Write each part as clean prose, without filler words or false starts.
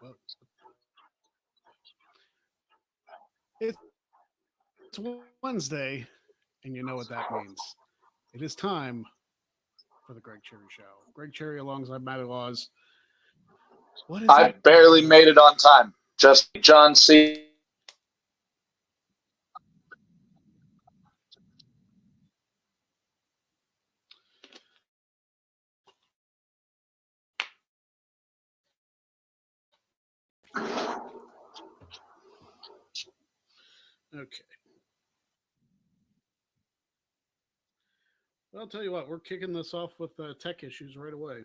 Well, it's Wednesday, and you know what that means. It is time for the Greg Cherry Show. Greg Cherry alongside Matty Laws. What is I it? barely made it on time. Just John C. Okay. Well, I'll tell you what, we're kicking this off with tech issues right away.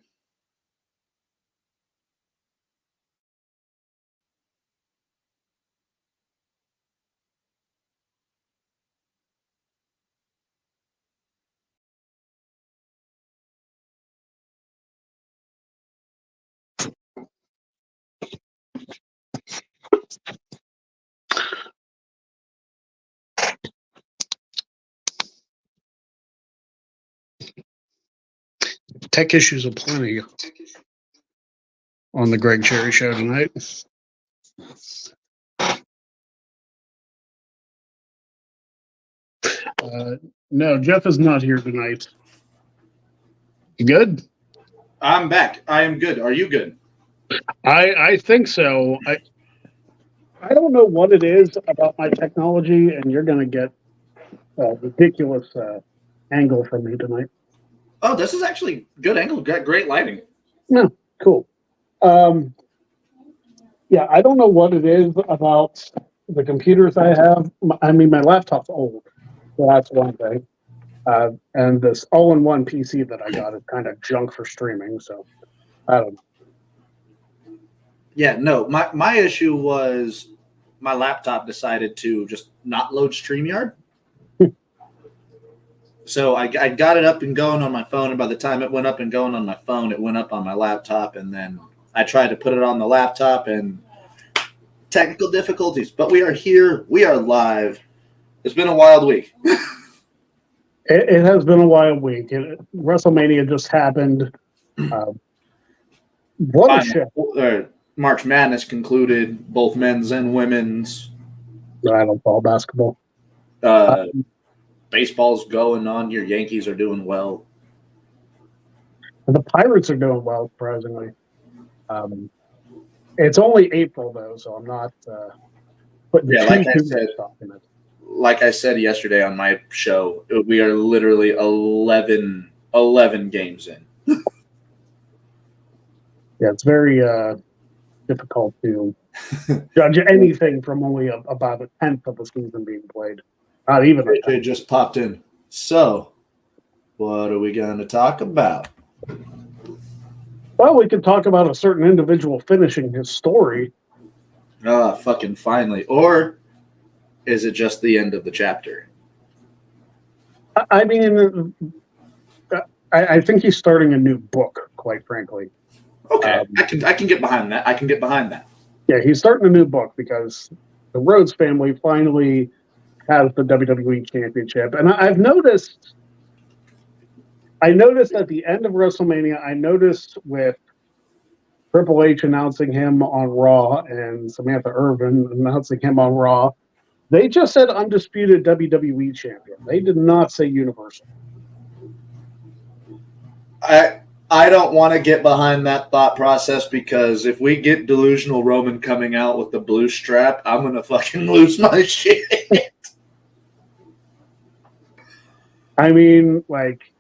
Tech issues aplenty on the Greg Cherry Show tonight. No, Jeff is not here tonight. You good? I'm back. I am good. Are you good? I think so. I don't know what it is about my technology, and you're going to get a ridiculous angle from me tonight. Oh, this is actually good angle. Great lighting. Yeah, cool. Yeah, I don't know what it is about the computers I have. I mean, my laptop's old, so that's one thing. And this all-in-one PC that I got is kind of junk for streaming, so I don't know. Yeah, no, my issue was my laptop decided to just not load StreamYard. So I got it up and going on my phone, and by the time it went up and going on my phone, it went up on my laptop, and then I tried to put it on the laptop, and technical difficulties. But we are here. We are live. It's been a wild week. It has been a wild week. WrestleMania just happened. What a show. March Madness concluded, both men's and women's. I don't follow basketball. Baseball's going on. Your Yankees are doing well. The Pirates are doing well, surprisingly. It's only April, though, so I'm not putting like I said yesterday on my show, we are literally 11 games in. Yeah, it's very difficult to judge anything from only about a tenth of the season being played. Not even. It just popped in. So, what are we going to talk about? Well, we could talk about a certain individual finishing his story. Fucking finally. Or is it just the end of the chapter? I mean, I think he's starting a new book, quite frankly. Okay, I can get behind that. I can get behind that. Yeah, he's starting a new book because the Rhodes family finally has the WWE Championship. And I've noticed at the end of WrestleMania, I noticed with Triple H announcing him on Raw and Samantha Irvin announcing him on Raw, they just said undisputed WWE champion. They did not say Universal. I don't want to get behind that thought process because if we get delusional Roman coming out with the blue strap, I'm going to fucking lose my shit. I mean, like...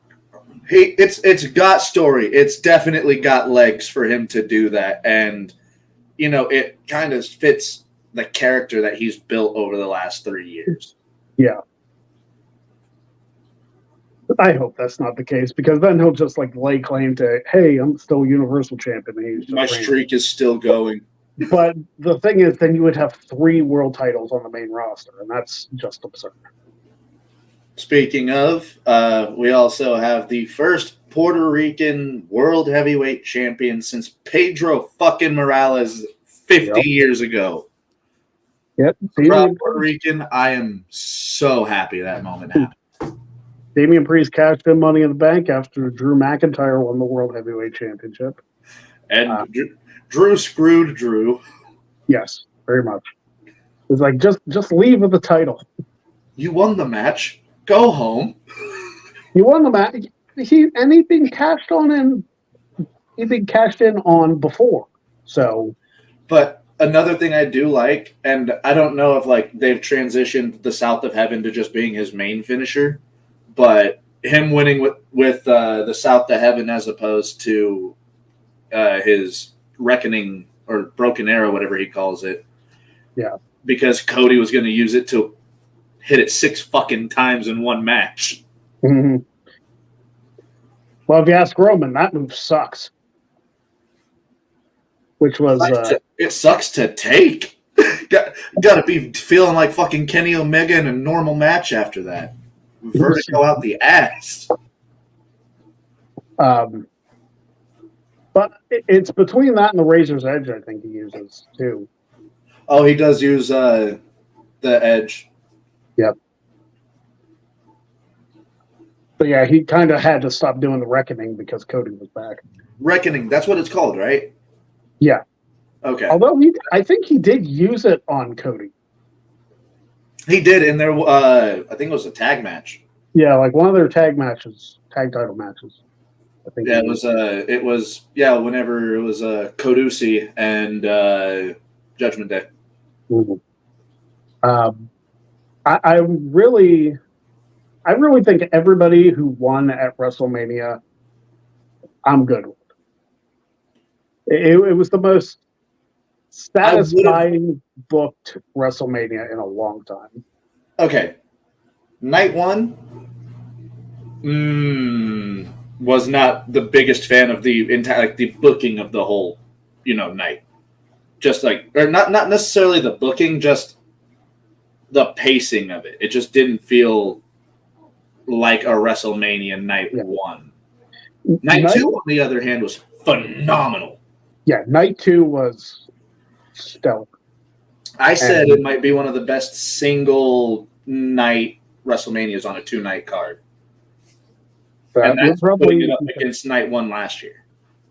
It's got story. It's definitely got legs for him to do that. And, you know, it kind of fits the character that he's built over the last 3 years. Yeah. I hope that's not the case because then he'll just like lay claim to, hey, I'm still Universal Champion. My streak is still going. But the thing is, then you would have 3 world titles on the main roster, and that's just absurd. Speaking of, we also have the first Puerto Rican world heavyweight champion since Pedro fucking Morales 50 years ago. Yep. Puerto Rican, I am so happy that moment happened. Damian Priest cashed in Money in the Bank after Drew McIntyre won the World Heavyweight Championship. And Drew screwed Drew. Yes, very much. It's like just leave with the title. You won the match. Go home. You won the match. He'd been cashed in on before. So, but another thing I do like, and I don't know if like they've transitioned the South of Heaven to just being his main finisher, but him winning with the South to Heaven as opposed to his Reckoning or Broken Arrow, whatever he calls it. Yeah. Because Cody was going to use it to hit it 6 fucking times in one match. Mm-hmm. Well, if you ask Roman, that move sucks. Which was it sucks to take. Got to be feeling like fucking Kenny Omega in a normal match after that. Vertigo out the ass. But it's between that and the Razor's Edge, I think he uses too. Oh, he does use the Edge. Yep. But yeah, he kind of had to stop doing the Reckoning because Cody was back. Reckoning, that's what it's called, right? Yeah. Okay. Although I think he did use it on Cody. He did in their, I think it was a tag match. Yeah, like one of their tag title matches. I think. Yeah, it was whenever it was Kodusi and Judgment Day. Mm-hmm. I really think everybody who won at WrestleMania, I'm good with. It was the most satisfying booked WrestleMania in a long time. Okay. Night 1 was not the biggest fan of the entire the booking of the whole, night. Just like, or not necessarily the booking, just the pacing of it. It just didn't feel like a WrestleMania night 1. Night 2, on the other hand, was phenomenal. Yeah, night 2 was stellar. I said it might be one of the best single night WrestleManias on a 2-night card. And that's putting it up against night 1 last year.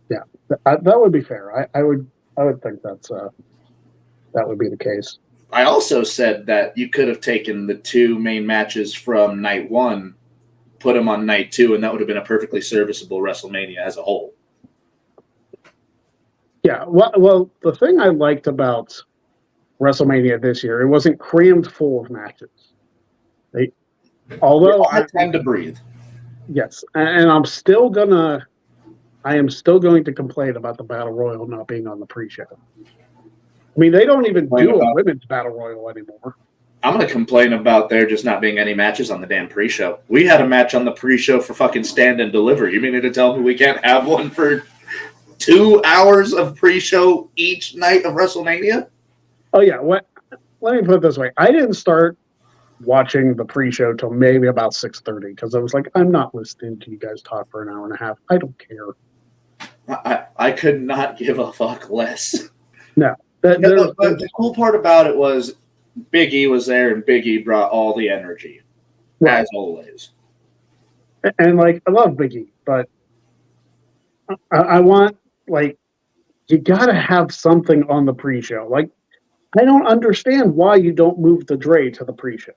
Yeah, that would be fair. I would think that would be the case. I also said that you could have taken the 2 main matches from night 1, put them on night 2, and that would have been a perfectly serviceable WrestleMania as a whole. Yeah, well, the thing I liked about WrestleMania this year, it wasn't crammed full of matches. Although I had time to breathe. Yes, and I am still going to complain about the Battle Royal not being on the pre-show. I mean, they don't even do a women's Battle Royal anymore. I'm going to complain about there just not being any matches on the damn pre-show. We had a match on the pre-show for fucking Stand and Deliver. You mean to tell me we can't have one for 2 hours of pre-show each night of WrestleMania? Oh, yeah. Let me put it this way. I didn't start watching the pre-show till maybe about 6:30 because I was like, I'm not listening to you guys talk for an hour and a half. I don't care. I could not give a fuck less. No. The cool part about it was Big E was there and Big E brought all the energy, right, as always. And I love Big E, but I want, you got to have something on the pre-show. I don't understand why you don't move the Dre to the pre-show.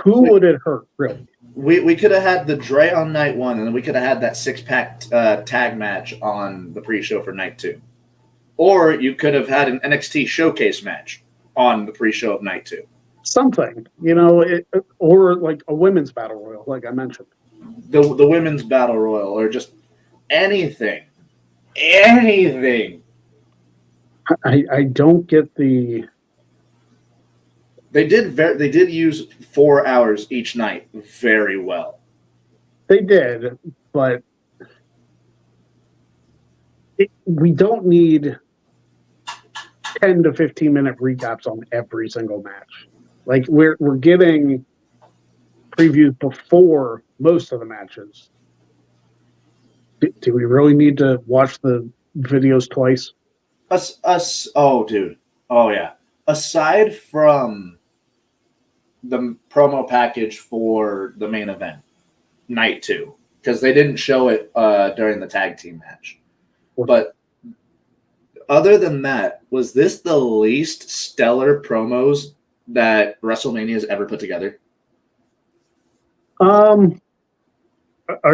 Who would it hurt, really? We could have had the Dre on night 1, and then we could have had that 6-pack tag match on the pre-show for night 2. Or you could have had an NXT showcase match on the pre-show of night 2. Something, or a women's battle royal, like I mentioned. The women's battle royal, or just anything. Anything. I don't get the... They did use 4 hours each night very well. They did, but we don't need 10 to 15 minute recaps on every single match. We're getting previews before most of the matches. Do we really need to watch the videos twice? Oh, dude. Oh, yeah. Aside from the promo package for the main event, night 2, because they didn't show it during the tag team match. But other than that, was this the least stellar promos that WrestleMania has ever put together? Are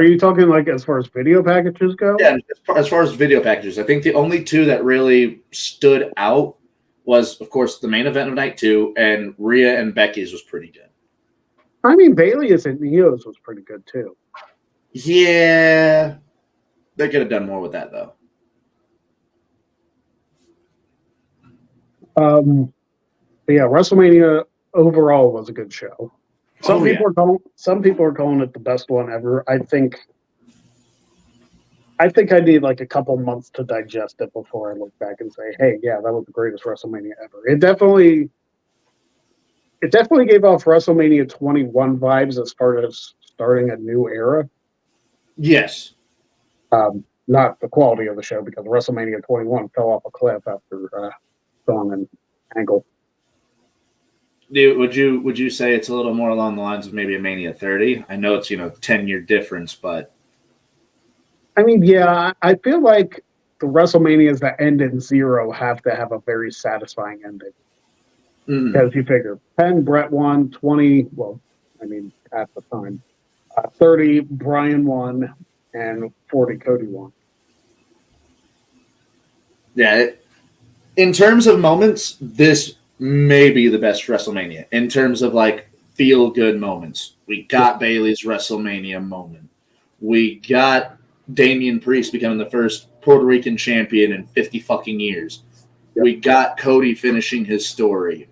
you talking like as far as video packages go? Yeah, as far as video packages, I think the only two that really stood out was, of course, the main event of night 2, and Rhea and Becky's was pretty good. I mean, Bailey's and Neo's was pretty good too. Yeah, they could have done more with that though. But yeah, WrestleMania overall was a good show. Some people are calling it the best one ever. I think I need like a couple months to digest it before I look back and say, "Hey, yeah, that was the greatest WrestleMania ever." It definitely gave off WrestleMania 21 vibes as far as starting a new era. Yes. Not the quality of the show, because WrestleMania 21 fell off a cliff after Song and Angle. Would you say it's a little more along the lines of maybe a Mania 30? I know it's 10-year difference, but I mean, yeah, I feel like the WrestleManias that end in 0 have to have a very satisfying ending. Because you figure 10 Brett won, 20, well, I mean at the time, 30 Brian won, and 40 Cody won. Yeah, in terms of moments, this may be the best WrestleMania. In terms of like feel good moments, we got Bayley's WrestleMania moment. We got Damian Priest becoming the first Puerto Rican champion in 50 fucking years. Yep. We got Cody finishing his story.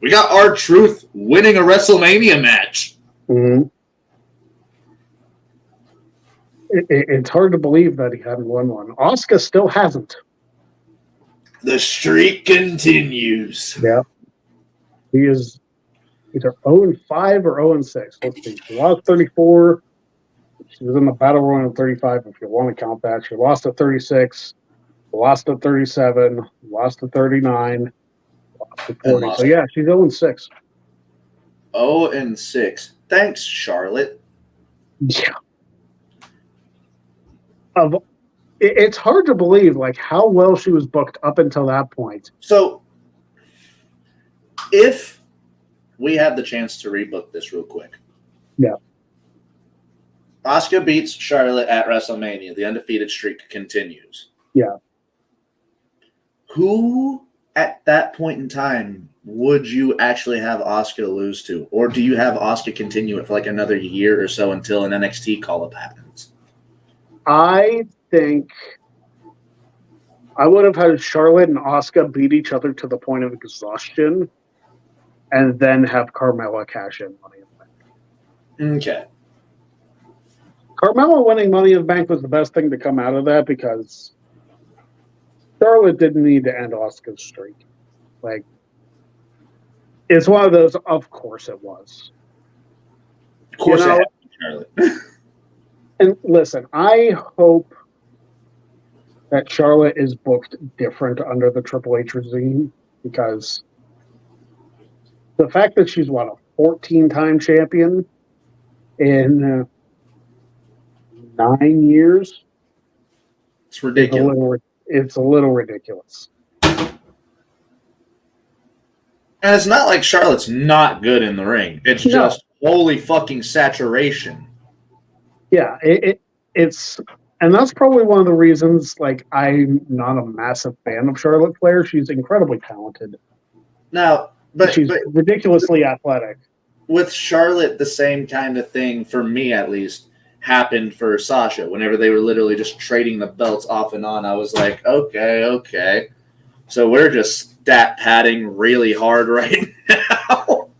We got R-Truth winning a WrestleMania match. Mm-hmm. It's hard to believe that he hadn't won one. Asuka still hasn't. The streak continues. Yeah. He is either 0-5 or 0-6. Let's see. She lost 34. She was in the Battle Royal in 35, if you want to count that. She lost at 36, lost at 37, lost at 39, lost at 40. So, yeah, she's 0-6. 0-6. Thanks, Charlotte. Yeah. It's hard to believe like how well she was booked up until that point. So, if we have the chance to rebook this real quick. Yeah. Asuka beats Charlotte at WrestleMania. The undefeated streak continues. Yeah. Who at that point in time would you actually have Asuka lose to? Or do you have Asuka continue it for like another year or so until an NXT call-up happens? I think I would have had Charlotte and Asuka beat each other to the point of exhaustion and then have Carmella cash in Money in the Bank. Okay. Carmella winning Money in the Bank was the best thing to come out of that because Charlotte didn't need to end Asuka's streak. Like, it's one of those, of course it was. Of course it happened, Charlotte. And listen, I hope that Charlotte is booked different under the Triple H regime because the fact that she's, a 14-time champion in 9 years? It's ridiculous. It's a little ridiculous. And it's not like Charlotte's not good in the ring. It's just holy fucking saturation. Yeah, it's, and that's probably one of the reasons, like, I'm not a massive fan of Charlotte Flair. She's incredibly talented. Now, she's ridiculously athletic. With Charlotte, the same kind of thing, for me at least, happened for Sasha. Whenever they were literally just trading the belts off and on, I was like, okay. So we're just stat padding really hard right now.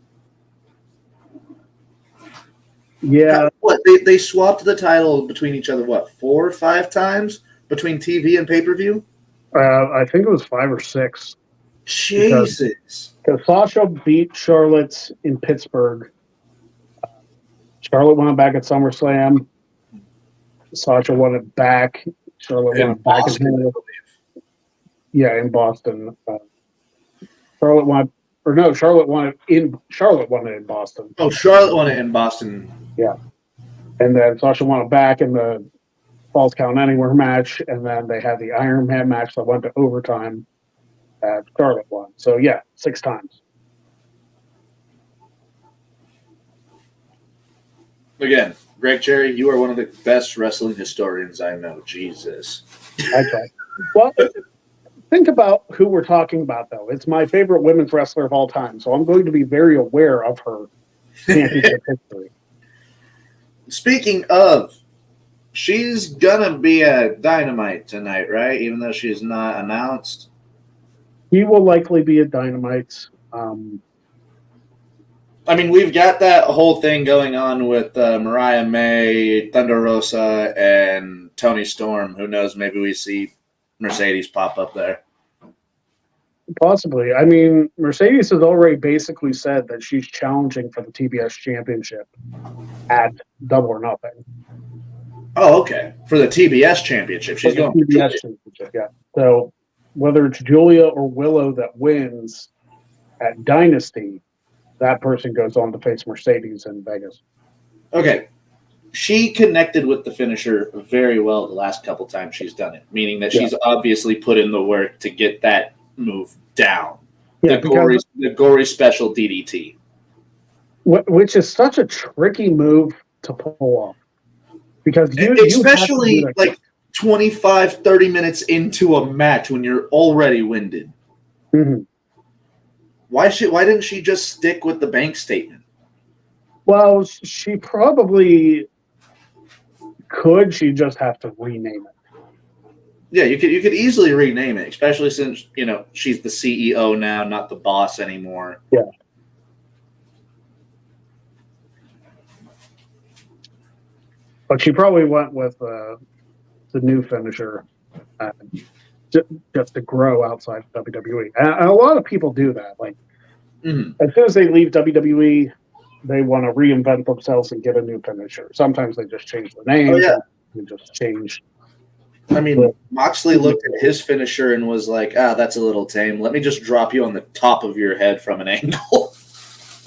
Yeah. What, they swapped the title between each other, 4 or 5 times between TV and pay-per-view? I think it was 5 or 6. Jesus. Because Sasha beat Charlotte in Pittsburgh. Charlotte won it back at SummerSlam. Sasha won it back. Charlotte won it back in Boston. Charlotte won it in Boston. Oh, Charlotte won it in Boston. Yeah. And then Sasha won it back in the Falls Count Anywhere match, and then they had the Iron Man match that went to overtime at Charlotte won. So yeah, 6 times. Again, Greg Cherry, you are one of the best wrestling historians I know. Jesus. Okay. Well, think about who we're talking about, though. It's my favorite women's wrestler of all time, so I'm going to be very aware of her championship history. Speaking of, she's gonna be a Dynamite tonight, right? Even though she's not announced. He will likely be a Dynamite. I mean, we've got that whole thing going on with Mariah May, Thunder Rosa, and Tony Storm. Who knows? Maybe we see Mercedes pop up there. Possibly. I mean, Mercedes has already basically said that she's challenging for the TBS championship at Double or Nothing. Oh, okay. For the TBS championship. She's going for the TBS championship, yeah. So whether it's Julia or Willow that wins at Dynasty, that person goes on to face Mercedes in Vegas. Okay. She connected with the finisher very well the last couple times she's done it, meaning that she's obviously put in the work to get that move down. Yeah, the gory special DDT. Which is such a tricky move to pull off. Because especially like 25, 30 minutes into a match when you're already winded. Mm-hmm. Why didn't she just stick with the bank statement? Well, she probably could. She just have to rename it. Yeah, you could easily rename it, especially since she's the CEO now, not the boss anymore. Yeah. But she probably went with the new finisher just to grow outside of WWE. And a lot of people do that. Like, as soon as they leave WWE, they want to reinvent themselves and get a new finisher. Sometimes they just change the name. Oh, yeah. And just change. I mean, Moxley looked at his finisher and was like, that's a little tame. Let me just drop you on the top of your head from an angle.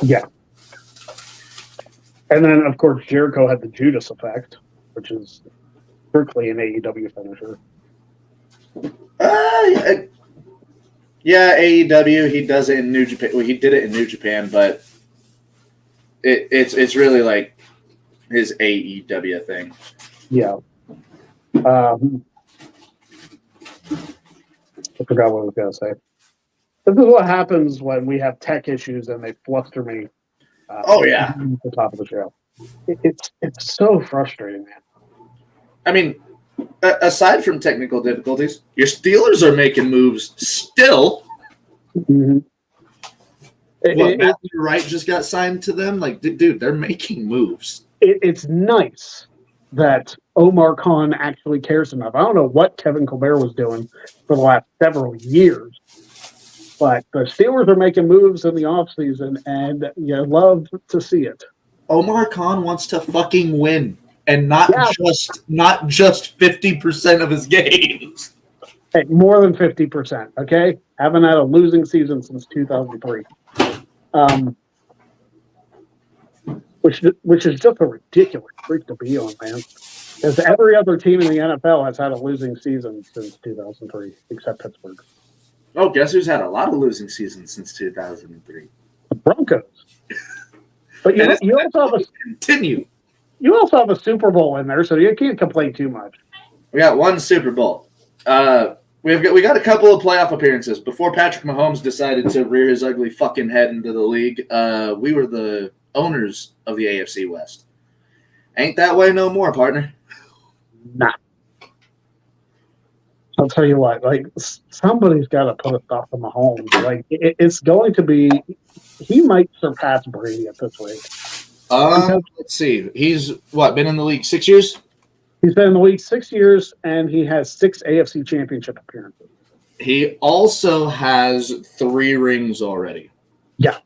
Yeah. And then, of course, Jericho had the Judas effect, which is strictly an AEW finisher. Yeah, AEW. He does it in New Japan. Well, he did it in New Japan, but it's really like his AEW thing. Yeah. I forgot what I was going to say. This is what happens when we have tech issues and they fluster me. At the top of the show. It's so frustrating, man. I mean, aside from technical difficulties, your Steelers are making moves still. Mm-hmm. Matthew Wright just got signed to them? Like, dude, they're making moves. It's nice that Omar Khan actually cares enough. I don't know what Kevin Colbert was doing for the last several years, but the Steelers are making moves in the offseason, and you love to see it. Omar Khan wants to fucking win, and not just 50% of his games. Hey, more than 50%, okay? Haven't had a losing season since 2003. Which is just a ridiculous streak to be on, man. Because every other team in the NFL has had a losing season since 2003, except Pittsburgh. Oh, guess who's had a lot of losing seasons since 2003? The Broncos. But you also have continue. You also have a Super Bowl in there, so you can't complain too much. We got one Super Bowl. We got a couple of playoff appearances before Patrick Mahomes decided to rear his ugly fucking head into the league. We were the owners of the AFC West. Ain't that way no more, partner. Nah. I'll tell you what, like, somebody's got to put a stop to Mahomes. Like, it's going to be, he might surpass Brady at this rate. Let's see. He's, been in the league 6 years? He's been in the league 6 years, and he has 6 AFC championship appearances. He also has 3 rings already. Yeah.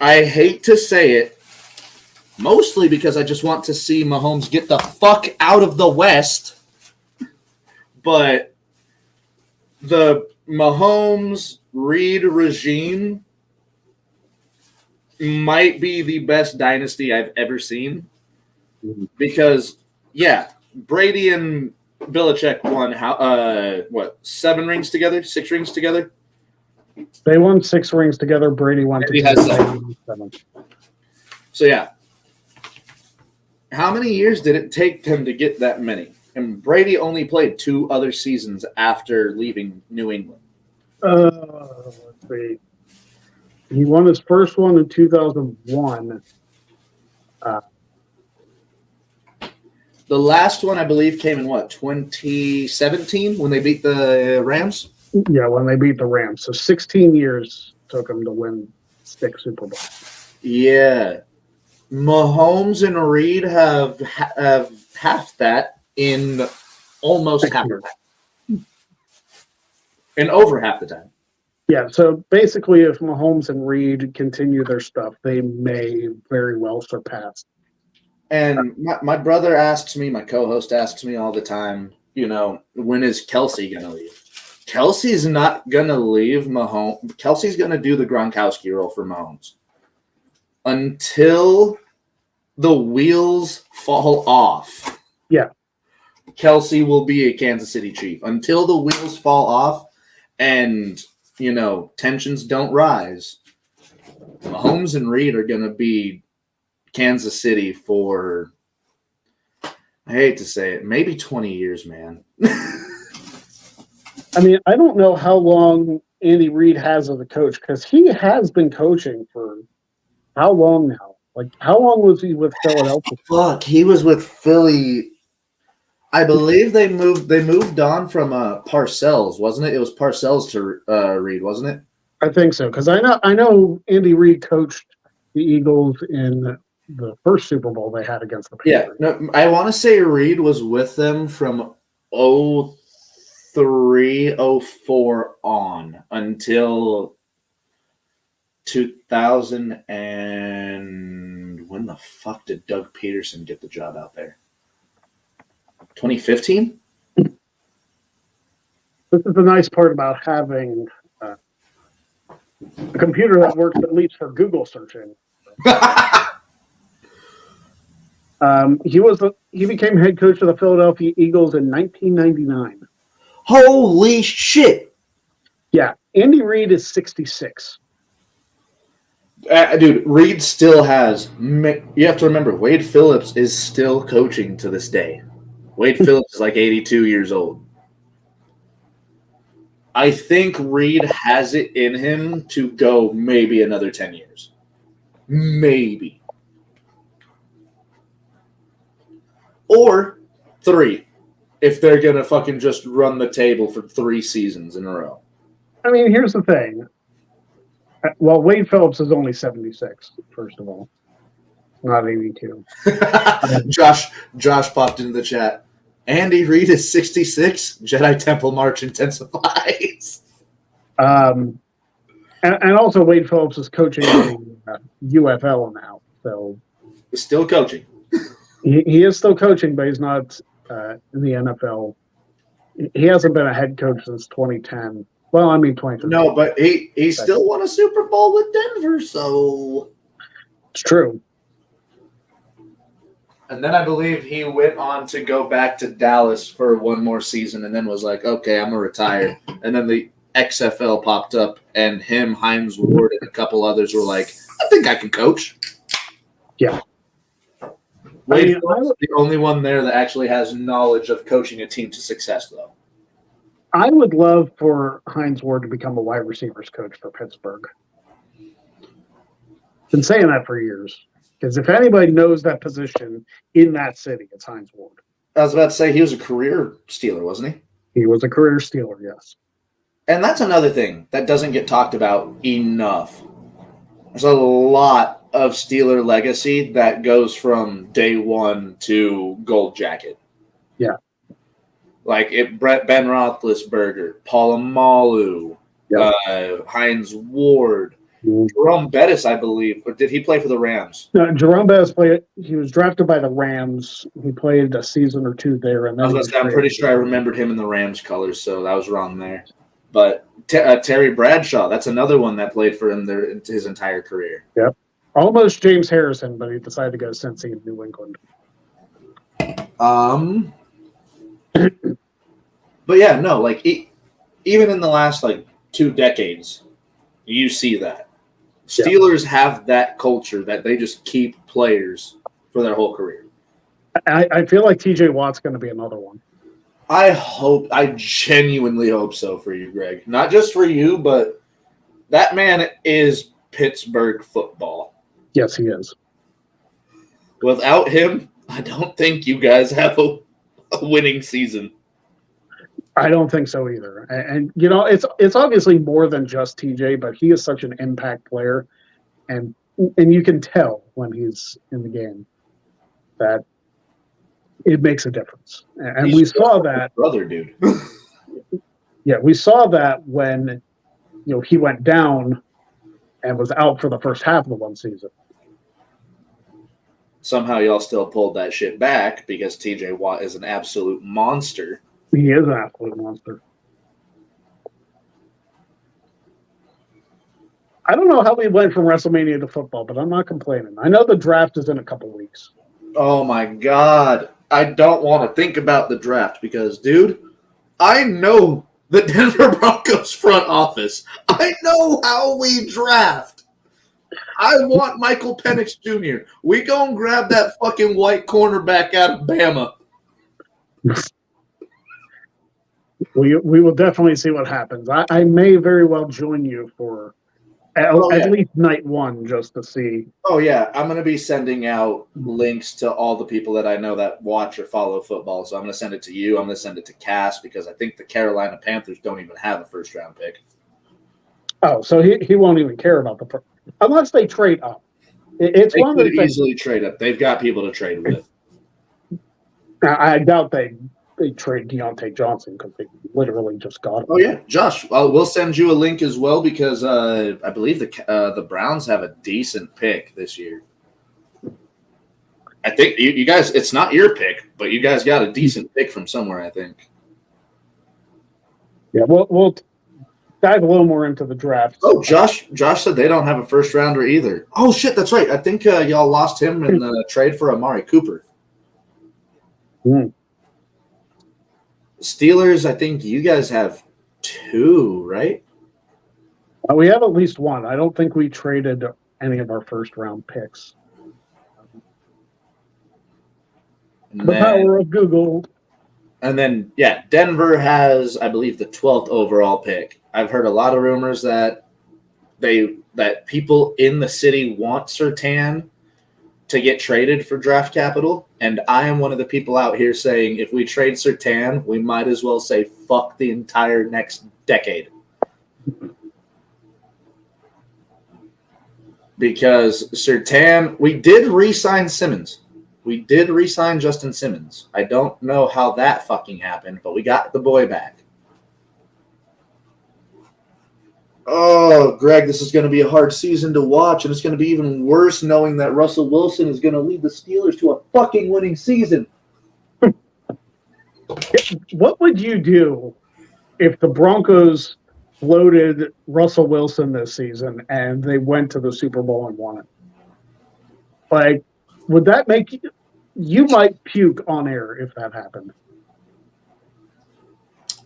I hate to say it, mostly because I just want to see Mahomes get the fuck out of the West. But the Mahomes-Reed regime might be the best dynasty I've ever seen. Because, Brady and Belichick won 7 rings together, 6 rings together? They won 6 rings together. Brady won Brady has 7. So, how many years did it take him to get that many? And Brady only played 2 other seasons after leaving New England. Let's see. He won his first one in 2001. The last one, I believe, came in 2017 when they beat the Rams? Yeah, when they beat the Rams. So 16 years took him to win 6 Super Bowls. Yeah. Mahomes and Reed have half that in almost half the time. And over half the time. Yeah, so basically if Mahomes and Reed continue their stuff, they may very well surpass. And my brother asks me, my co-host asks me all the time, when is Kelsey going to leave? Kelsey's not going to leave Mahomes. Kelsey's going to do the Gronkowski role for Mahomes. Until the wheels fall off. Yeah. Kelsey will be a Kansas City Chief. Until the wheels fall off and, tensions don't rise, Mahomes and Reed are going to be Kansas City for, I hate to say it, maybe 20 years, man. I mean, I don't know how long Andy Reid has as a coach because he has been coaching for how long now? Like, how long was he with Philadelphia? Fuck, he was with Philly. I believe they moved on from Parcells, wasn't it? It was Parcells to Reid, wasn't it? I think so because I know Andy Reid coached the Eagles in the first Super Bowl they had against the Patriots. Yeah, no, I want to say Reid was with them from 03, 04 on until 2000 and when the fuck did Doug Peterson get the job out there? 2015? This is the nice part about having a computer that works at least for Google searching. He became head coach of the Philadelphia Eagles in 1999. Holy shit! Yeah, Andy Reid is 66. Dude, Reid still has. You have to remember, Wade Phillips is still coaching to this day. Wade Phillips is like 82 years old. I think Reid has it in him to go maybe another 10 years. Maybe. Or 3, if they're going to fucking just run the table for 3 seasons in a row. I mean, here's the thing. Well, Wade Phillips is only 76, first of all. Not 82. Josh popped into the chat. Andy Reid is 66. Jedi Temple March intensifies. And also Wade Phillips is coaching in UFL now. So Still coaching. He is still coaching, but he's not in the NFL. He hasn't been a head coach since 2010. Well, I mean 2013. No, but he still won a Super Bowl with Denver, so it's true. And then I believe he went on to go back to Dallas for one more season and then was like, okay, I'm going to retire. And then the XFL popped up and him, Hines Ward, and a couple others were like, I think I can coach. Yeah. Wade Phillips is the only one there that actually has knowledge of coaching a team to success, though. I would love for Hines Ward to become a wide receivers coach for Pittsburgh. Been saying that for years. Because if anybody knows that position in that city, it's Hines Ward. I was about to say he was a career Steeler, wasn't he? He was a career Steeler, yes. And that's another thing that doesn't get talked about enough. There's a lot of Steeler legacy that goes from day one to gold jacket. Yeah. Like Ben Roethlisberger, Polamalu, Hines Ward, Jerome Bettis, I believe. Or did he play for the Rams? No, Jerome Bettis played. He was drafted by the Rams. He played a season or two there, and then I'm pretty sure I remembered him in the Rams colors, so that was wrong there. But Terry Bradshaw, that's another one that played for him there his entire career. Yep, almost James Harrison, but he decided to go to Cincy in New England. But yeah, no, like even in the last like 2 decades, you see that Steelers have that culture that they just keep players for their whole career. I feel like TJ Watt's going to be another one. I genuinely hope so for you, Greg. Not just for you, but that man is Pittsburgh football. Yes, he is. Without him, I don't think you guys have a winning season. I don't think so either. And you know, it's obviously more than just TJ, but he is such an impact player, and you can tell when he's in the game that it makes a difference. And we saw that, brother, dude. Yeah, we saw that when he went down and was out for the first half of the one season. Somehow y'all still pulled that shit back because TJ Watt is an absolute monster. He is an absolute monster. I don't know how we went from WrestleMania to football, but I'm not complaining. I know the draft is in a couple weeks. Oh my God. I don't want to think about the draft because, dude, I know the Denver Broncos front office. I know how we draft. I want Michael Penix Jr. We go and grab that fucking white cornerback out of Bama. We will definitely see what happens. I may very well join you for at least night one just to see. Oh, yeah. I'm going to be sending out links to all the people that I know that watch or follow football. So I'm going to send it to you. I'm going to send it to Cass because I think the Carolina Panthers don't even have a first-round pick. Oh, so he won't even care about the first. Unless they trade up. It's they one could of the easily trade up. They've got people to trade with. I doubt they trade Deontay Johnson because they literally just got him. Oh yeah, Josh. We'll send you a link as well because I believe the Browns have a decent pick this year. I think you guys. It's not your pick, but you guys got a decent pick from somewhere. I think. Yeah, we'll dive a little more into the draft. Oh, Josh said they don't have a first rounder either. Oh shit, that's right. I think y'all lost him in the trade for Amari Cooper. Steelers, I think you guys have 2, right? We have at least one. I don't think we traded any of our first round picks. The power of Google. And then, yeah, Denver has, I believe, the 12th overall pick. I've heard a lot of rumors that people in the city want Surtain to get traded for draft capital, and I am one of the people out here saying if we trade Surtain, we might as well say fuck the entire next decade. Because Surtain, we did re-sign Simmons. We did re-sign Justin Simmons. I don't know how that fucking happened, but we got the boy back. Oh, Greg, this is going to be a hard season to watch, and it's going to be even worse knowing that Russell Wilson is going to lead the Steelers to a fucking winning season. What would you do if the Broncos floated Russell Wilson this season and they went to the Super Bowl and won it? Like, would that make you might puke on air if that happened?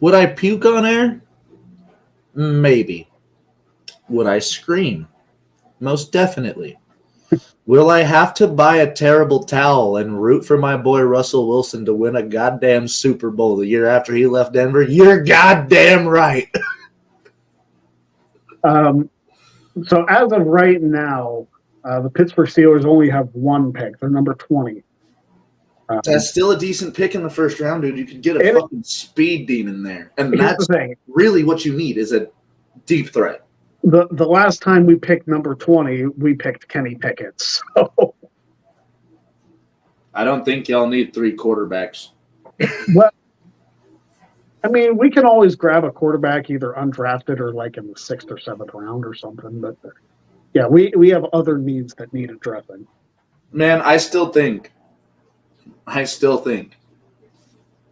Would I puke on air? Maybe. Would I scream? Most definitely. Will I have to buy a terrible towel and root for my boy Russell Wilson to win a goddamn Super Bowl the year after he left Denver? You're goddamn right. So as of right now, the Pittsburgh Steelers only have 1 pick. They're number 20. That's still a decent pick in the first round, dude. You could get a fucking speed demon there. And that's really what you need is a deep threat. The last time we picked number 20, we picked Kenny Pickett. So I don't think y'all need 3 quarterbacks. Well, I mean, we can always grab a quarterback either undrafted or like in the 6th or 7th round or something. But yeah, we have other needs that need addressing. Man, I still think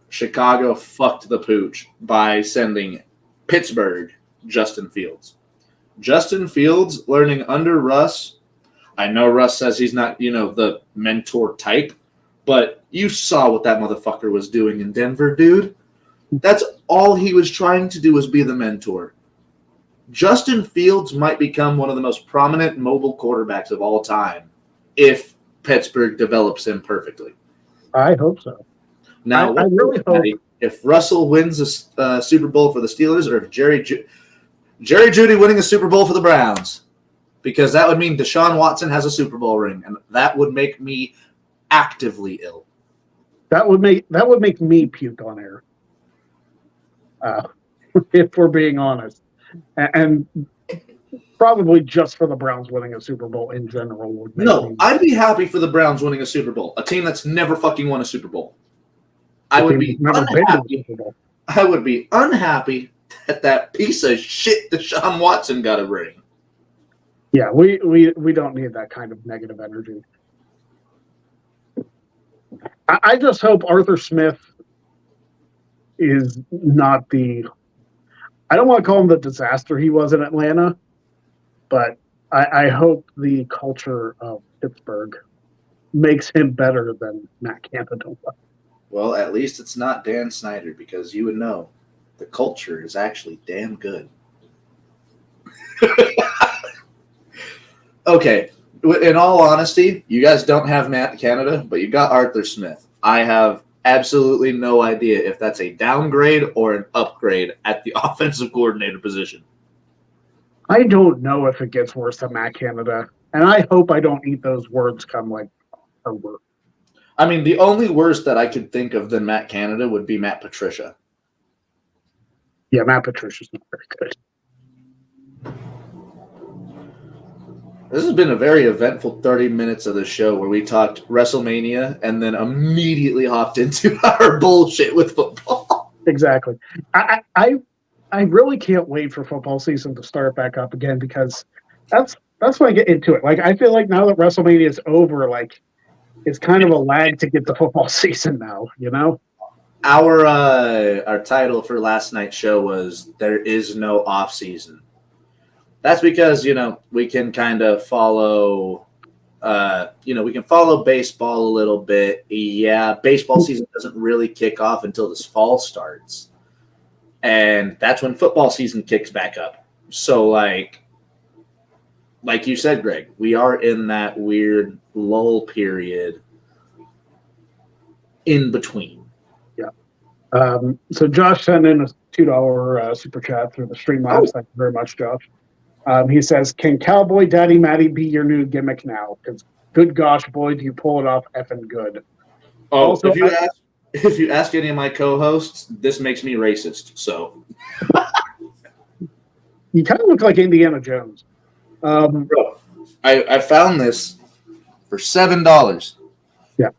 Chicago fucked the pooch by sending Pittsburgh Justin Fields. Justin Fields learning under Russ. I know Russ says he's not, the mentor type, But you saw what that motherfucker was doing in Denver, dude. That's all he was trying to do was be the mentor. Justin Fields might become one of the most prominent mobile quarterbacks of all time if Pittsburgh develops him perfectly. I hope so. Now, I really hope if Russell wins a Super Bowl for the Steelers, or if Jerry Jeudy winning a Super Bowl for the Browns, because that would mean Deshaun Watson has a Super Bowl ring, and that would make me actively ill. that would make me puke on air. If we're being honest, and probably just for the Browns winning a Super Bowl in general would make me. I'd be happy for the Browns winning a Super Bowl, a team that's never fucking won a Super Bowl. I would be unhappy. I would be unhappy that piece of shit Deshaun Watson got a ring. Yeah, we don't need that kind of negative energy. I just hope Arthur Smith is not the. I don't want to call him the disaster he was in Atlanta, but I hope the culture of Pittsburgh makes him better than Matt Canada was. Well, at least it's not Dan Snyder, because you would know the culture is actually damn good. Okay, in all honesty, you guys don't have Matt Canada, but you got Arthur Smith. I have absolutely no idea if that's a downgrade or an upgrade at the offensive coordinator position. I don't know if it gets worse than Matt Canada, and I hope I don't eat those words come like over. I mean, the only worse that I could think of than Matt Canada would be Matt Patricia. Yeah, Matt Patricia's not very good. This has been a very eventful 30 minutes of the show where we talked WrestleMania and then immediately hopped into our bullshit with football. Exactly. I really can't wait for football season to start back up again, because that's when I get into it. Like, I feel like now that WrestleMania is over, like, it's kind of a lag to get to football season now, you know? Our title for last night's show was "There is no off season." That's because, we can kind of follow, we can follow baseball a little bit. Yeah, baseball season doesn't really kick off until this fall starts. And that's when football season kicks back up. So, like you said, Greg, we are in that weird lull period in between. Yeah. So Josh sent in a $2 super chat through the Streamlabs. Thank you very much, Josh. He says, "Can Cowboy Daddy Matty be your new gimmick now? Because good gosh, boy, do you pull it off effing good." Oh, also, if you ask any of my co-hosts, this makes me racist. So you kind of look like Indiana Jones. Bro, I found this for $7. Yeah.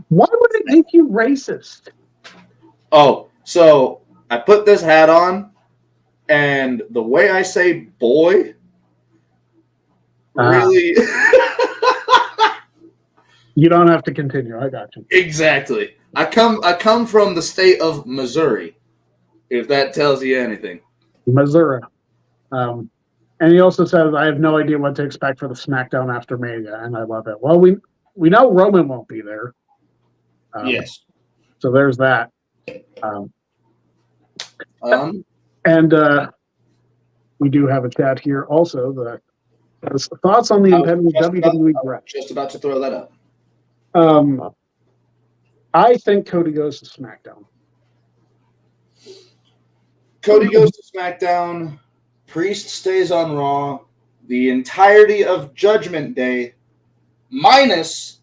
Why would it make you racist? Oh, so I put this hat on, and the way I say boy really You don't have to continue. I got you. Exactly. I come from the state of Missouri, if that tells you anything. Missouri. And he also says, "I have no idea what to expect for the SmackDown after Mania," and I love it. Well, we know Roman won't be there. Yes. So there's that. And we do have a chat here also. The thoughts on the impending WWE draft. Just about to throw that up. I think Cody goes to SmackDown. Cody goes to SmackDown. Priest stays on Raw. The entirety of Judgment Day, minus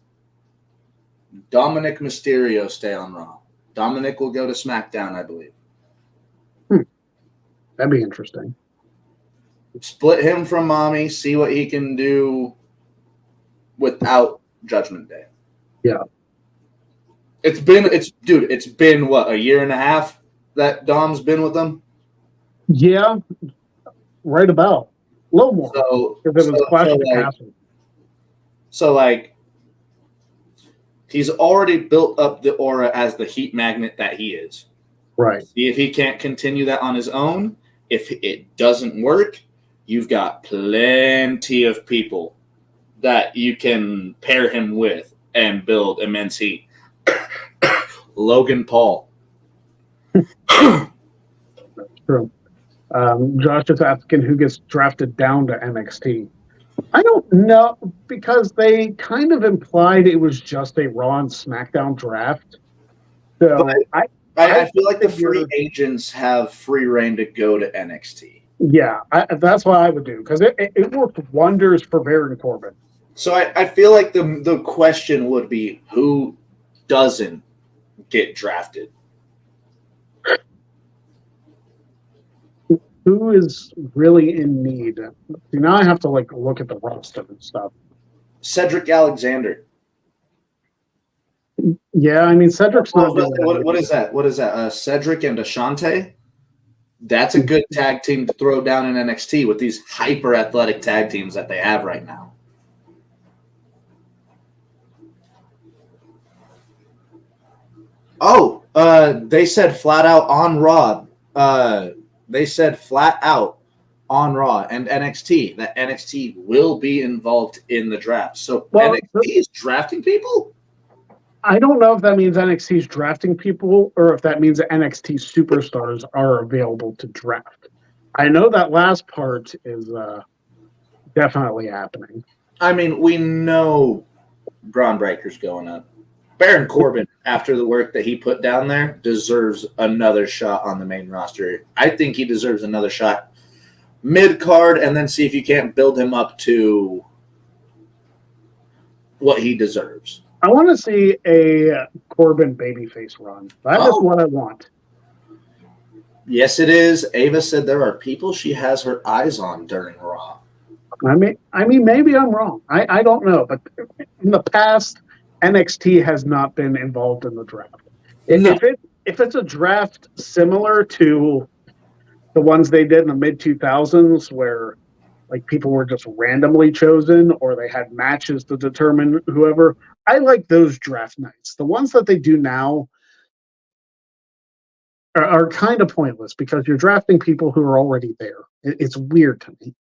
Dominic Mysterio, stay on Raw. Dominic will go to SmackDown, I believe. That'd be interesting. Split him from Mommy, see what he can do without Judgment Day. Yeah. It's been what, a year and a half that Dom's been with them? Yeah. Right about. A little more. So he's already built up the aura as the heat magnet that he is. Right. See if he can't continue that on his own. If it doesn't work, you've got plenty of people that you can pair him with and build immense heat. Logan Paul. True. Josh is asking who gets drafted down to NXT. I don't know, because they kind of implied it was just a Raw and SmackDown draft. So I feel like the figure- free agents have free reign to go to NXT. Yeah, that's what I would do, because it worked wonders for Baron Corbin. So I feel like the question would be, who doesn't get drafted? Who is really in need? See, now I have to look at the roster and stuff. Cedric Alexander. Yeah, I mean Cedric's not doing What is that? What is that? Cedric and Ashante? That's a good tag team to throw down in NXT with these hyper athletic tag teams that they have right now. Oh, they said flat out on Raw. They said flat out on Raw and NXT that NXT will be involved in the draft. So NXT is drafting people? I don't know if that means NXT's drafting people or if that means that NXT superstars are available to draft. I know that last part is definitely happening. I mean, we know Braun Breaker's going up. Baron Corbin, after the work that he put down there, deserves another shot on the main roster. I think he deserves another shot mid-card and then see if you can't build him up to what he deserves. I want to see a Corbin babyface run. That is what I want. Yes, it is. Ava said there are people she has her eyes on during Raw. I mean, maybe I'm wrong. I don't know, but in the past, NXT has not been involved in the draft. No. If it's a draft similar to the ones they did in the mid 2000s, where people were just randomly chosen, or they had matches to determine whoever, I like those draft nights. The ones that they do now are kind of pointless because you're drafting people who are already there. It's weird to me.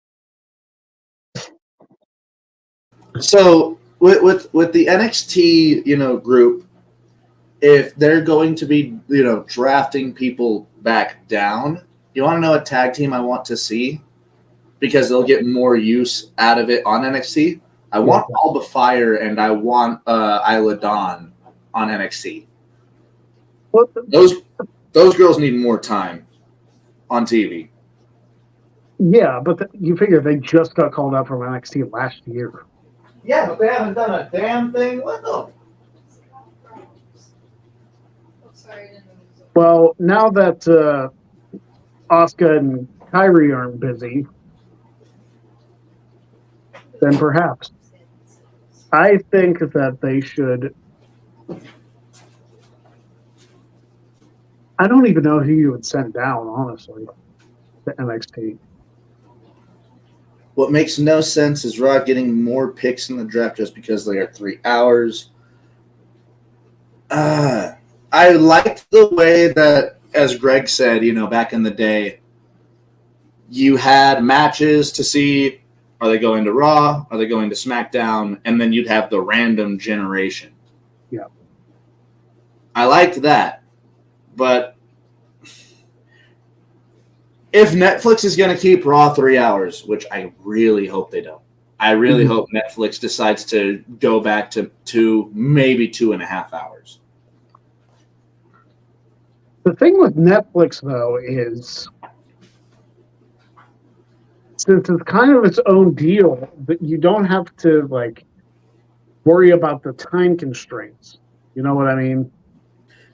So with the NXT, group, if they're going to be, drafting people back down, you want to know a tag team I want to see because they'll get more use out of it on NXT? I want Alba Fire and I want Isla Dawn on NXT. Those girls need more time on TV. Yeah, but you figure they just got called up from NXT last year. Yeah, but they haven't done a damn thing with them. Well, now that Asuka and Kyrie aren't busy, then perhaps. I think that they should. I don't even know who you would send down, honestly, to NXT. What makes no sense is Raw getting more picks in the draft just because they are 3 hours. I liked the way that, as Greg said, back in the day, you had matches to see, are they going to Raw, are they going to SmackDown, and then you'd have the random generation. Yeah. I liked that. But if Netflix is going to keep Raw 3 hours, which I really hope they don't, I really hope Netflix decides to go back to maybe 2.5 hours. The thing with Netflix, though, is since it's kind of its own deal, that you don't have to worry about the time constraints. You know what I mean?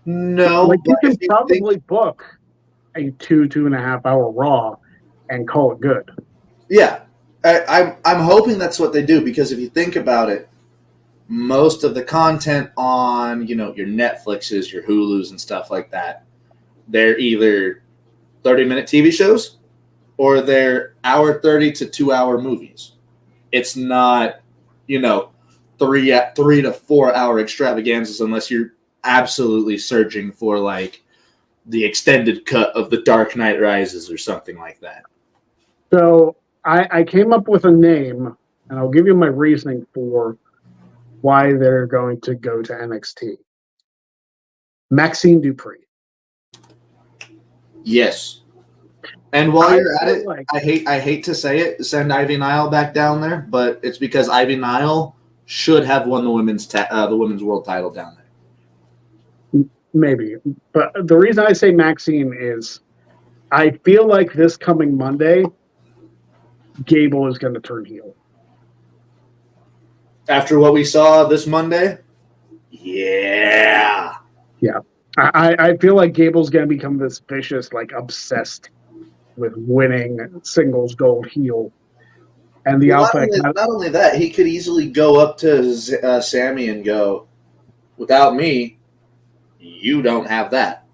No, you can probably book a 2.5 hour Raw and call it good. Yeah, I'm hoping that's what they do because if you think about it, most of the content on your Netflixes, your Hulus, and stuff like that, they're either 30-minute TV shows or they're hour 30 to 2 hour movies. It's not 3 to 4 hour extravaganzas unless you're absolutely searching for the extended cut of The Dark Knight Rises or something like that. So I came up with a name, and I'll give you my reasoning for why they're going to go to NXT. Maxine Dupree. Yes. And while you're at feel it, like- I hate to say it, send Ivy Nile back down there, but it's because Ivy Nile should have won the women's world title down there. Maybe. But the reason I say Maxine is I feel like this coming Monday, Gable is going to turn heel. After what we saw this Monday, yeah. I feel like Gable's going to become this vicious, like obsessed with winning singles gold heel. And the Alpha Not only that, he could easily go up to Sammy and go, without me, you don't have that.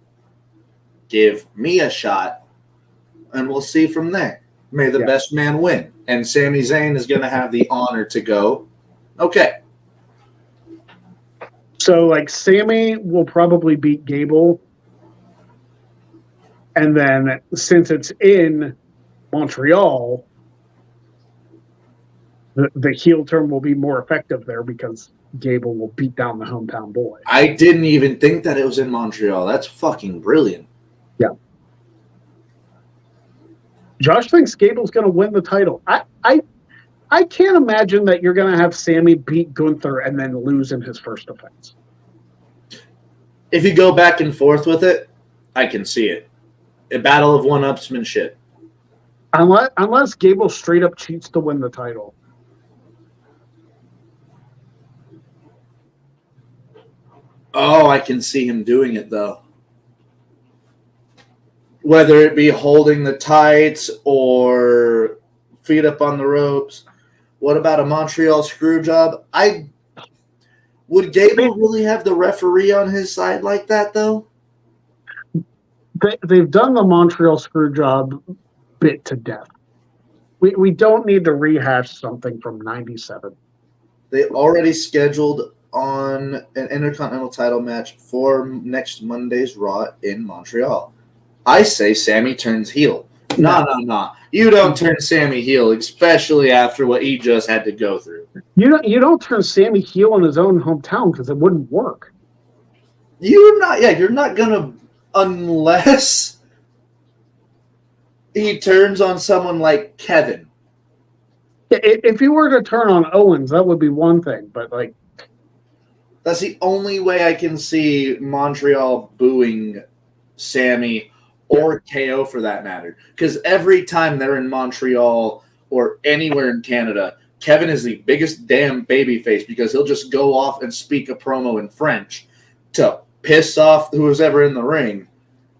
Give me a shot, and we'll see from there. May the best man win. And Sami Zayn is going to have the honor to go, okay. So, like, Sammy will probably beat Gable. And then, since it's in Montreal, the heel turn will be more effective there because Gable will beat down the hometown boy. I didn't even think that it was in Montreal. That's fucking brilliant. Yeah. Josh thinks Gable's going to win the title. I can't imagine that you're going to have Sammy beat Gunther and then lose in his first defense. If you go back and forth with it, I can see it. A battle of one-upsmanship. Unless Gable straight up cheats to win the title. Oh, I can see him doing it, though. Whether it be holding the tights or feet up on the ropes. What about a Montreal screw job? Would Gable really have the referee on his side like that, though? They've done the Montreal screw job bit to death. We don't need to rehash something from 97. They already scheduled on an Intercontinental title match for next Monday's Raw in Montreal. I say Sammy turns heel. No. You don't turn Sammy heel, especially after what he just had to go through. You don't turn Sammy heel in his own hometown because it wouldn't work. You're not gonna, unless he turns on someone like Kevin. If you were to turn on Owens, that would be one thing, but like that's the only way I can see Montreal booing Sammy or KO for that matter. Because every time they're in Montreal or anywhere in Canada, Kevin is the biggest damn babyface because he'll just go off and speak a promo in French to piss off who's ever in the ring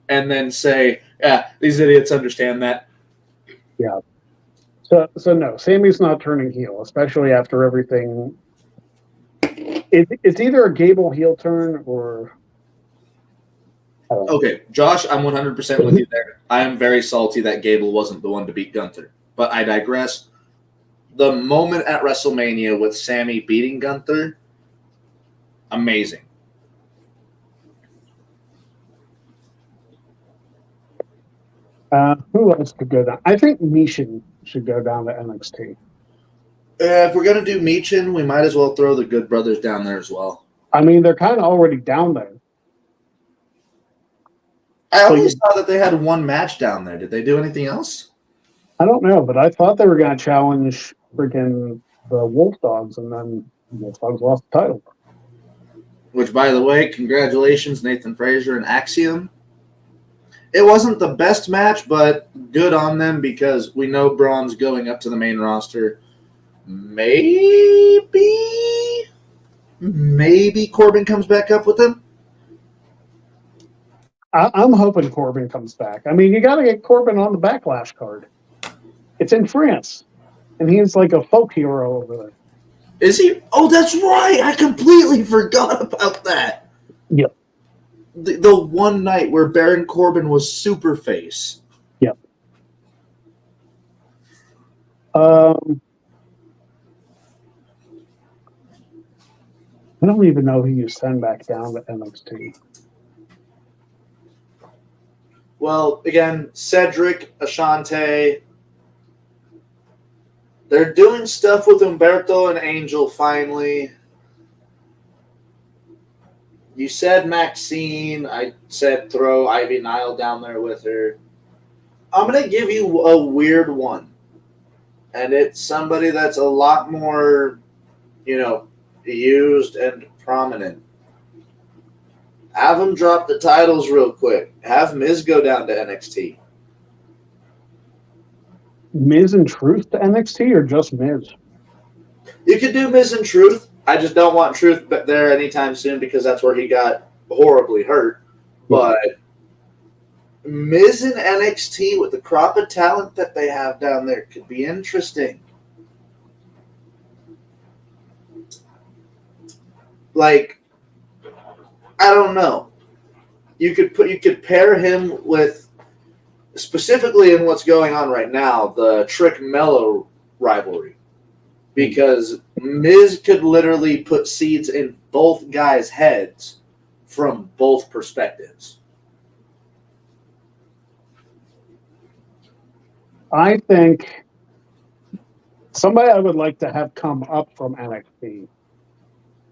and then say, yeah, these idiots understand that. Yeah. So no, Sammy's not turning heel, especially after everything. It's either a Gable heel turn or... Okay, Josh, I'm 100% with you there. I am very salty that Gable wasn't the one to beat Gunther. But I digress. The moment at WrestleMania with Sammy beating Gunther, amazing. Who else could go down? I think Mishin should go down to NXT. If we're going to do Michin, we might as well throw the Good Brothers down there as well. I mean, they're kind of already down there. I always saw that they had one match down there. Did they do anything else? I don't know, but I thought they were going to challenge freaking the Wolf Dogs, and then the Wolf Dogs lost the title. Which, by the way, congratulations, Nathan Frazier and Axiom. It wasn't the best match, but good on them because we know Braun's going up to the main roster. Maybe Corbin comes back up with him. I'm hoping Corbin comes back. I mean, you got to get Corbin on the Backlash card. It's in France, and he's like a folk hero over there. Is he? Oh, that's right. I completely forgot about that. Yep. The one night where Baron Corbin was super face. Yep. I don't even know who you send back down to NXT. Well, again, Cedric, Ashante. They're doing stuff with Humberto and Angel finally. You said Maxine. I said throw Ivy Nile down there with her. I'm going to give you a weird one. And it's somebody that's a lot more, used and prominent. Have them drop the titles real quick. Have Miz go down to NXT. Miz and Truth to NXT or just Miz? You could do Miz and Truth. I just don't want Truth there anytime soon because that's where he got horribly hurt. But Miz and NXT with the crop of talent that they have down there could be interesting. Like, I don't know. You could pair him with, specifically in what's going on right now, the Trick Mello rivalry. Because Miz could literally put seeds in both guys' heads from both perspectives. I think somebody I would like to have come up from NXT,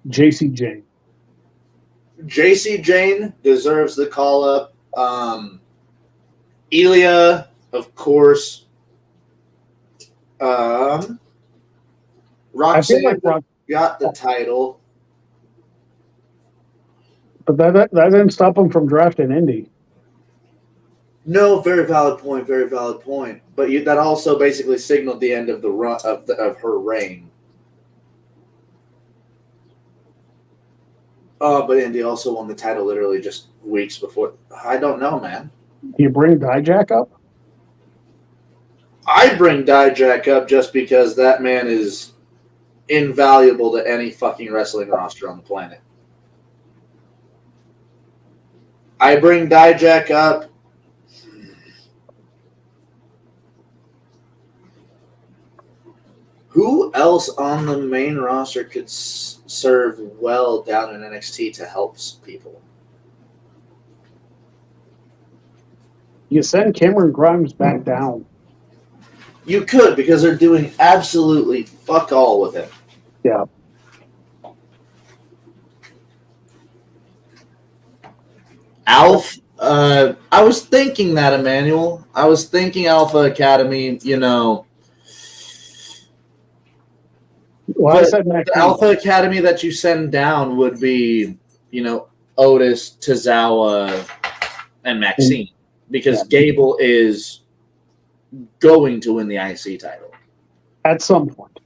JC Jane. JC Jane deserves the call up. Ilya, of course. Roxanne got the title. But that didn't stop him from drafting Indy. No, very valid point. Very valid point. But that also basically signaled the end of the run of her reign. But Indy also won the title literally just weeks before. I don't know, man. Do you bring Dijak up? I bring Dijak up just because that man is invaluable to any fucking wrestling roster on the planet. I bring Dijak up. Who else on the main roster could serve well down in NXT to help people? You send Cameron Grimes back down. You could, because they're doing absolutely fuck all with him. Yeah. Alf, I was thinking that, Emmanuel. I was thinking Alpha Academy, Well, I said Maxine. The Alpha Academy that you send down would be, Otis, Tozawa, and Maxine. Because Gable is going to win the IC title. At some point.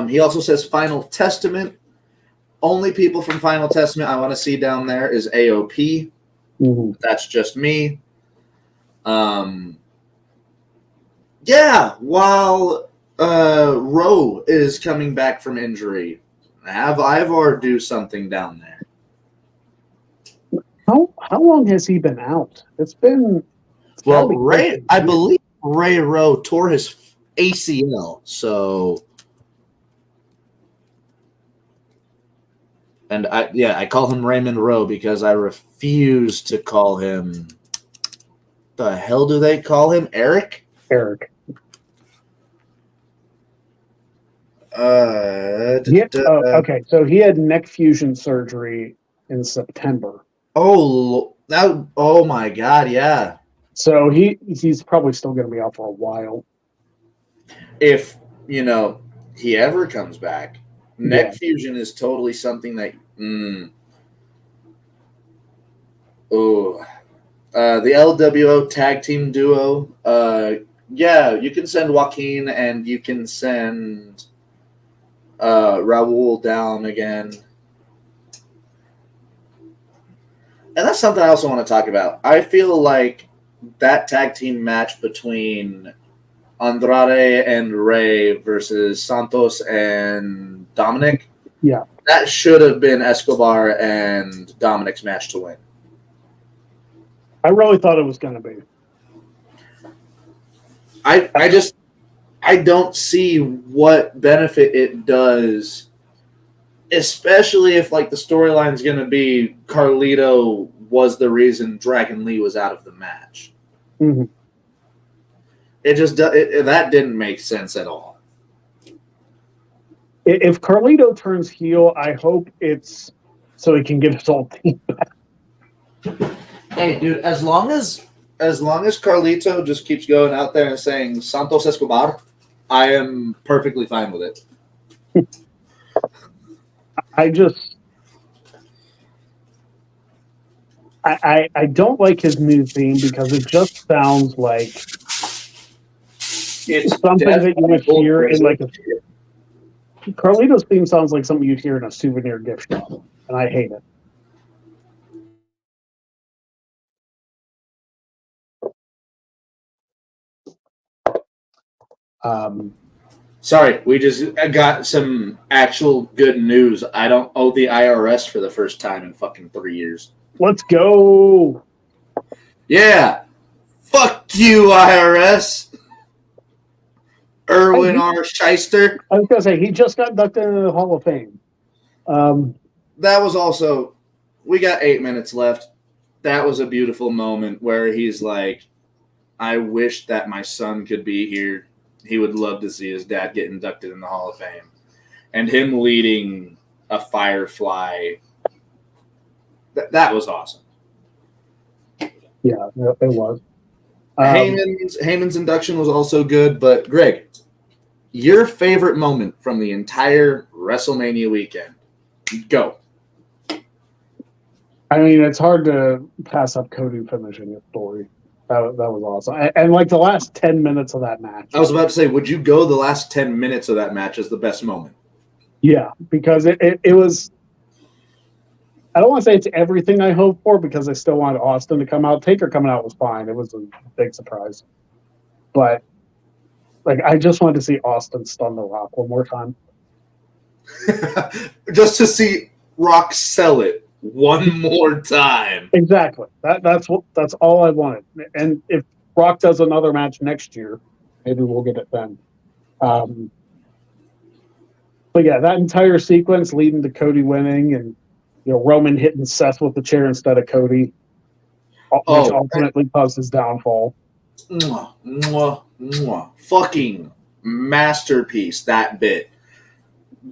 He also says Final Testament. Only people from Final Testament I want to see down there is AOP. Mm-hmm. That's just me. While Rowe is coming back from injury, have Ivar do something down there. How long has he been out? It's been... I believe Ray Rowe tore his ACL, so... And I call him Raymond Rowe because I refuse to call him... The hell do they call him? Eric? Eric. Okay, so he had neck fusion surgery in September. Oh my God, yeah. So he's probably still going to be out for a while. If, he ever comes back, neck fusion is totally something that... the LWO tag team duo, you can send Joaquin and you can send Raul down again. And that's something I also want to talk about. I feel like that tag team match between Andrade and Rey versus Santos and Dominic, that should have been Escobar and Dominic's match to win. I really thought it was going to be. I don't see what benefit it does, especially if the storyline's going to be Carlito was the reason Dragon Lee was out of the match. Mm-hmm. That didn't make sense at all. If Carlito turns heel, I hope it's so he can get his whole team back. Hey, dude, as long as Carlito just keeps going out there and saying Santos Escobar, I am perfectly fine with it. I don't like his new theme because it just sounds like It's something that you would hear in like a Carlito's theme sounds like something you'd hear in a souvenir gift shop, and I hate it. Sorry, we just got some actual good news. I don't owe the IRS for the first time in fucking 3 years. Let's go. Yeah. Fuck you, IRS. Erwin R. Shyster. I was going to say, he just got inducted into the Hall of Fame. That was also, we got 8 minutes left. That was a beautiful moment where he's like, I wish that my son could be here. He would love to see his dad get inducted in the Hall of Fame. And him leading a Firefly, that was awesome. Yeah, it was. Heyman's induction was also good, but Greg, your favorite moment from the entire WrestleMania weekend. Go. I mean, it's hard to pass up Cody finishing his story. That was awesome. And like the last 10 minutes of that match. I was about to say, would you go the last 10 minutes of that match as the best moment? Yeah, because it was, I don't want to say it's everything I hoped for because I still wanted Austin to come out. Taker coming out was fine. It was a big surprise. But like I just wanted to see Austin stun The Rock one more time. Just to see Rock sell it one more time. Exactly. That's all I wanted. And if Rock does another match next year, maybe we'll get it then. But yeah, that entire sequence leading to Cody winning and Roman hitting Seth with the chair instead of Cody, which ultimately caused his downfall. Mwah, mwah, mwah. Fucking masterpiece, that bit.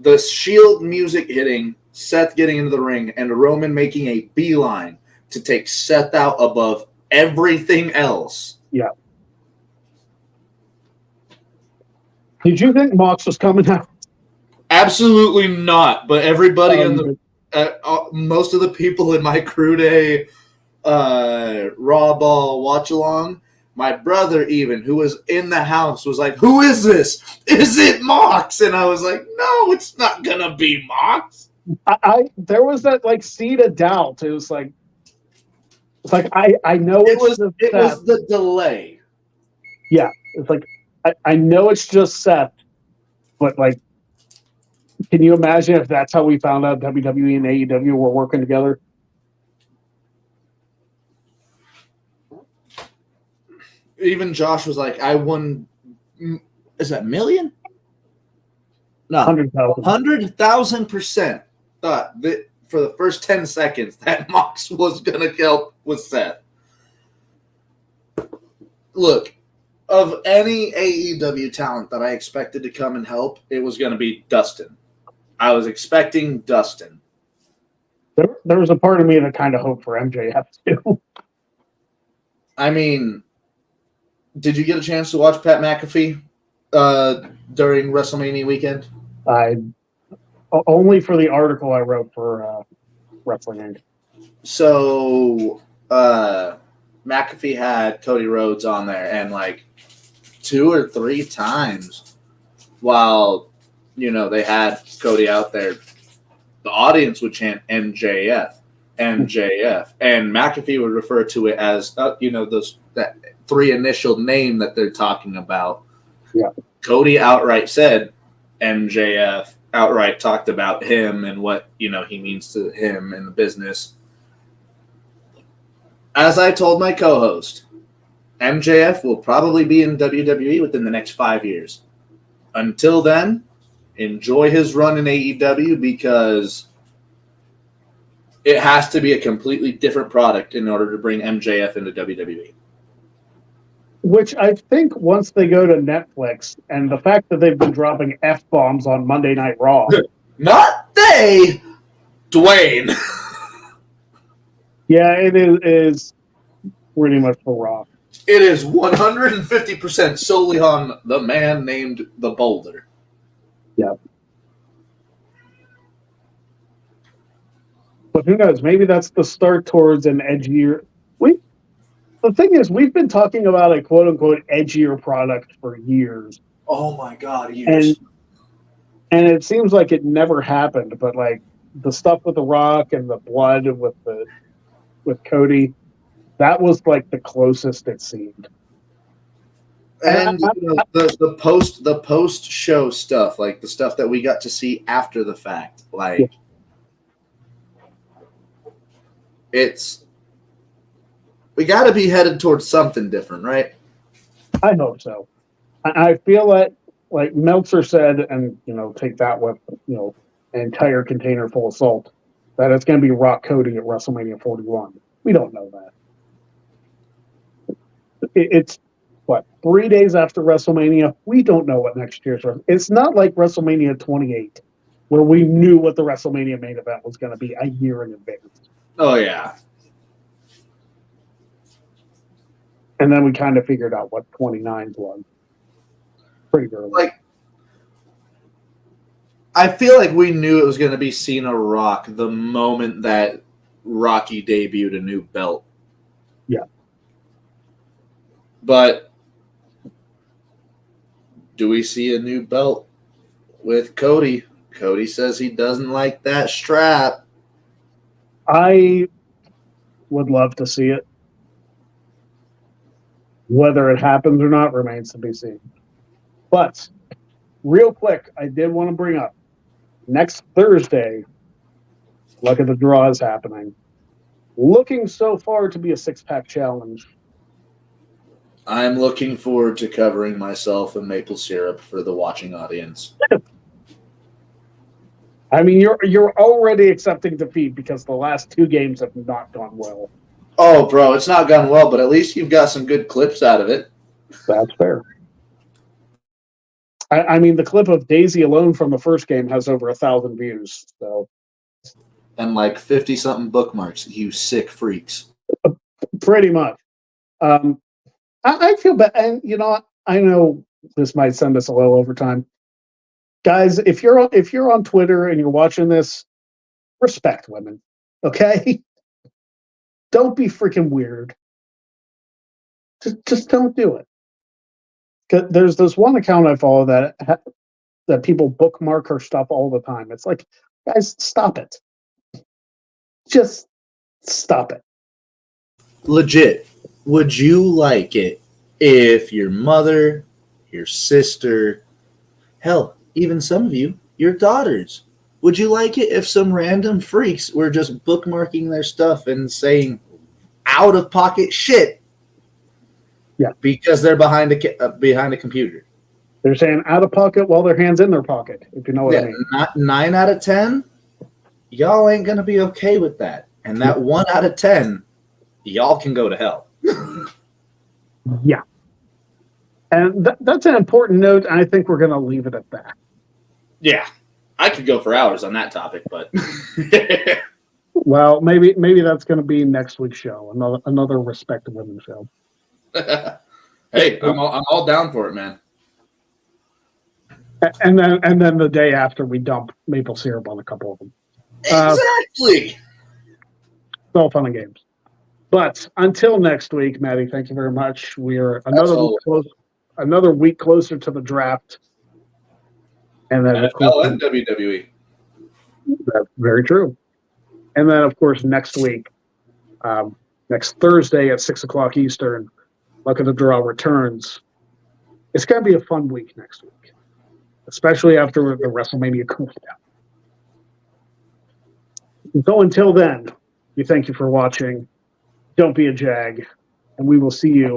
The Shield music hitting, Seth getting into the ring, and Roman making a beeline to take Seth out above everything else. Yeah. Did you think Mox was coming out? Absolutely not. But everybody in the most of the people in my Crew Day Raw Ball watch along, my brother even, who was in the house, was like, "Who is this? Is it Mox?" And I was like, "No, it's not gonna be Mox." There was that like seed of doubt. It was like I know it was the delay. Yeah, it's like I know it's just Seth, but like, can you imagine if that's how we found out WWE and AEW were working together? Even Josh was like, "I won." Is that million? No, 100,000% thought that for the first 10 seconds that Mox was gonna help with Seth. Look, of any AEW talent that I expected to come and help, it was going to be Dustin. I was expecting Dustin. There was a part of me that kind of hoped for MJF too. I mean, did you get a chance to watch Pat McAfee during WrestleMania weekend? Only for the article I wrote for Wrestling Inc. So McAfee had Cody Rhodes on there, and like 2 or 3 times while they had Cody out there, the audience would chant MJF, MJF, and McAfee would refer to it as that 3 initial name that they're talking about. Yeah, Cody outright said MJF. Outright talked about him and what he means to him and the business. As I told my co-host, MJF will probably be in WWE within the next 5 years. Until then, enjoy his run in AEW because it has to be a completely different product in order to bring MJF into WWE. Which I think once they go to Netflix, and the fact that they've been dropping F-bombs on Monday Night Raw. Not they! Dwayne. Yeah, it is pretty much for Raw. It is 150% solely on the man named the Boulder. Yeah. But who knows? Maybe that's the start towards an edgier. The thing is, we've been talking about a quote unquote edgier product for years. Oh my God, years. And it seems like it never happened, but like the stuff with The Rock and the blood with Cody, that was like the closest it seemed. And the post show stuff, like the stuff that we got to see after the fact, like we got to be headed towards something different, right? I hope so. I feel like Meltzer said, and take that with an entire container full of salt, that it's going to be Rock Cody at WrestleMania 41. We don't know that. It's what, 3 days after WrestleMania? We don't know what next year's. It's not like WrestleMania 28, where we knew what the WrestleMania main event was going to be a year in advance. Oh yeah. And then we kind of figured out what 29's was. Pretty early. Like, I feel like we knew it was going to be Cena Rock the moment that Rocky debuted a new belt. Yeah. But do we see a new belt with Cody? Cody says he doesn't like that strap. I would love to see it. Whether it happens or not remains to be seen. But real quick, I did want to bring up next Thursday, Luck of the Draw is happening. Looking so far to be a 6-pack challenge. I'm looking forward to covering myself in maple syrup for the watching audience. I mean, you're already accepting defeat because the last 2 games have not gone well. Oh, bro, it's not gone well, but at least you've got some good clips out of it. That's fair. I mean, the clip of Daisy alone from the first game has over 1,000 views. So, and like 50-something bookmarks, you sick freaks. Pretty much. I feel bad, and I know this might send us a little over time. Guys, if you're on Twitter and you're watching this, respect women, okay? Don't be freaking weird. Just don't do it. There's this one account I follow that people bookmark her stuff all the time. It's like, guys, stop it. Just stop it. Legit. Would you like it if your mother, your sister, hell, even some of you, your daughters, would you like it if some random freaks were just bookmarking their stuff and saying out-of-pocket shit? Yeah, because they're behind a computer. They're saying out of pocket while their hands in their pocket, if you know what I mean. Not 9 out of 10, y'all ain't gonna be okay with that. And that 1 out of 10, y'all can go to hell. Yeah. And that's an important note, and I think we're going to leave it at that. Yeah. I could go for hours on that topic, but... Well, maybe that's going to be next week's show, another Respect to Women show. Hey, I'm all down for it, man. And then the day after, we dump maple syrup on a couple of them. Exactly. It's all fun and games. But until next week, Maddie, thank you very much. We are another week closer to the draft. And then NFL and WWE. That's very true. And then, of course, next week, next Thursday at 6 o'clock Eastern, Luck of the Draw returns. It's going to be a fun week next week, especially after the WrestleMania cools down. So until then, we thank you for watching. Don't be a jag, and we will see you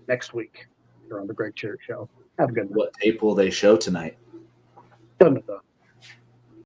next week here on the Greg Cherry Show. Have a good night. What tape will they show tonight? Dun, dun, dun.